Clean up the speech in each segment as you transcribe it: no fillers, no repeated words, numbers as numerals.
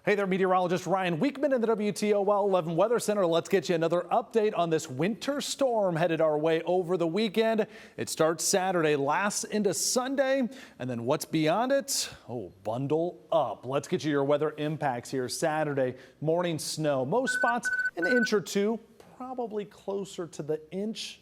Hey there, meteorologist Ryan Weekman in the WTOL 11 Weather Center. Let's get you another update on this winter storm headed our way over the weekend. It starts Saturday, lasts into Sunday, and then what's beyond it? Oh, bundle up. Let's get you your weather impacts here. Saturday, morning snow. Most spots an inch or two, probably closer to the inch.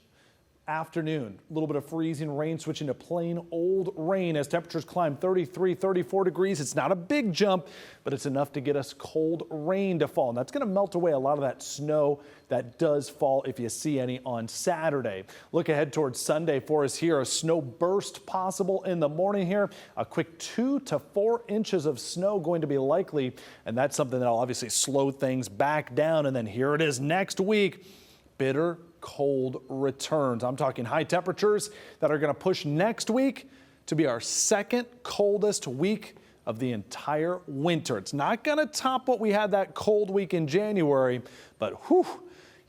Afternoon, a little bit of freezing rain switching to plain old rain as temperatures climb 33, 34 degrees. It's not a big jump, but it's enough to get us cold rain to fall. And that's going to melt away a lot of that snow that does fall if you see any on Saturday. Look ahead towards Sunday for us here. A snow burst possible in the morning here. A quick 2 to 4 inches of snow going to be likely. And that's something that'll obviously slow things back down. And then here it is next week. Bitter cold returns. I'm talking high temperatures that are going to push next week to be our second coldest week of the entire winter. It's not going to top what we had that cold week in January, but whew,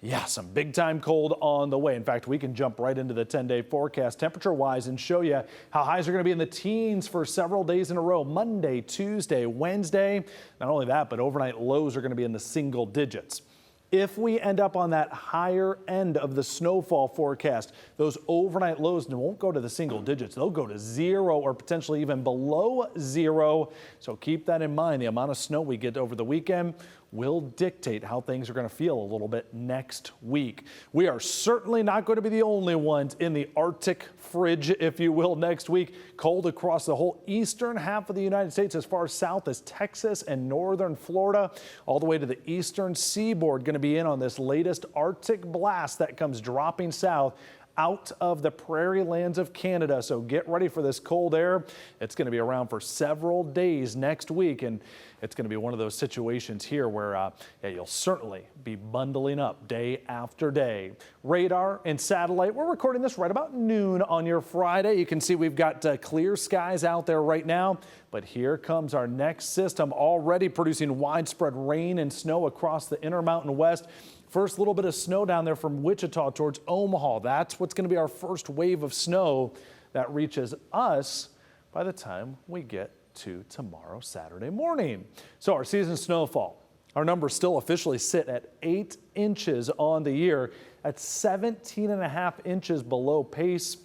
yeah, some big time cold on the way. In fact, we can jump right into the 10-day forecast temperature wise and show you how highs are going to be in the teens for several days in a row. Monday, Tuesday, Wednesday. Not only that, but overnight lows are going to be in the single digits. If we end up on that higher end of the snowfall forecast, those overnight lows won't go to the single digits. They'll go to 0 or potentially even below 0. So keep that in mind. The amount of snow we get over the weekend will dictate how things are going to feel a little bit next week. We are certainly not going to be the only ones in the Arctic fridge, if you will, next week. Cold across the whole eastern half of the United States, as far south as Texas and northern Florida, all the way to the eastern seaboard. Going to be in on this latest Arctic blast that comes dropping south out of the prairie lands of Canada. So get ready for this cold air. It's going to be around for several days next week, and it's going to be one of those situations here where yeah, you'll certainly be bundling up day after day. Radar and satellite, we're recording this right about noon on your Friday. You can see we've got clear skies out there right now, but here comes our next system already producing widespread rain and snow across the Intermountain West. First little bit of snow down there from Wichita towards Omaha. That's what's going to be our first wave of snow that reaches us by the time we get to tomorrow, Saturday morning. So our season snowfall, our numbers still officially sit at 8 inches on the year. That's 17.5 inches below pace.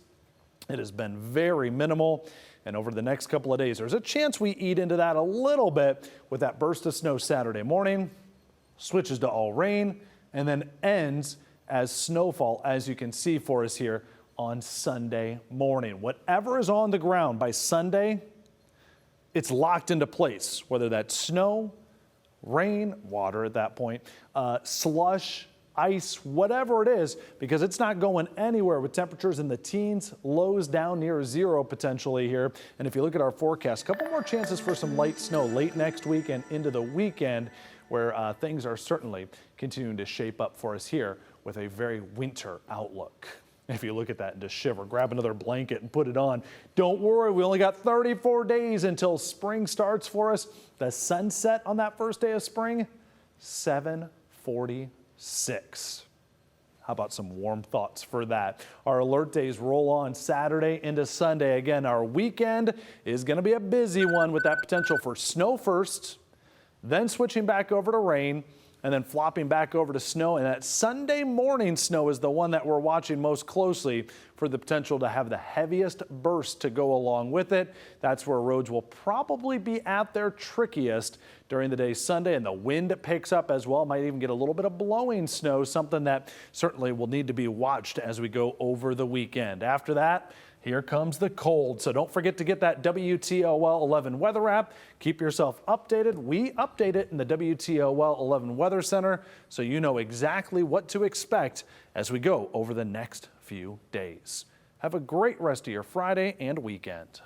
It has been very minimal. And over the next couple of days, there's a chance we eat into that a little bit with that burst of snow Saturday morning, switches to all rain, and then ends as snowfall, as you can see for us here on Sunday morning. Whatever is on the ground by Sunday, it's locked into place, whether that's snow, rain, water at that point, slush, ice, whatever it is, because it's not going anywhere with temperatures in the teens, lows down near 0 potentially here. And if you look at our forecast, a couple more chances for some light snow late next week and into the weekend, where things are certainly continuing to shape up for us here with a very winter outlook. If you look at that and just shiver, grab another blanket and put it on. Don't worry, we only got 34 days until spring starts for us. The sunset on that first day of spring, 7:46. How about some warm thoughts for that? Our alert days roll on Saturday into Sunday. Again, our weekend is going to be a busy one with that potential for snow first, then switching back over to rain, and then flopping back over to snow. And that Sunday morning snow is the one that we're watching most closely for the potential to have the heaviest burst to go along with it. That's where roads will probably be at their trickiest during the day Sunday, and the wind picks up as well. Might even get a little bit of blowing snow, something that certainly will need to be watched as we go over the weekend. After that, here comes the cold. So don't forget to get that WTOL 11 weather app. Keep yourself updated. We update it in the WTOL 11 Weather Center, so you know exactly what to expect as we go over the next few days. Have a great rest of your Friday and weekend.